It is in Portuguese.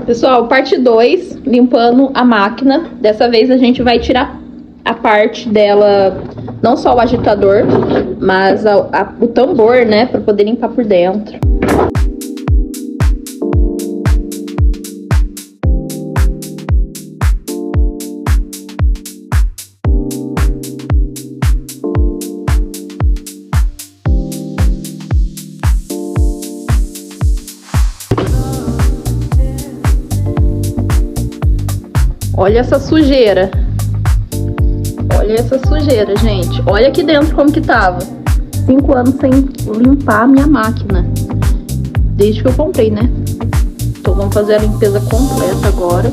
Pessoal, parte 2, limpando a máquina. Dessa vez a gente vai tirar a parte dela, não só o agitador, mas o tambor, né, para poder limpar por dentro. Olha essa sujeira. Olha essa sujeira, gente. Olha aqui dentro como que tava. 5 anos sem limpar a minha máquina. Desde que eu comprei, né? Então vamos fazer a limpeza completa agora.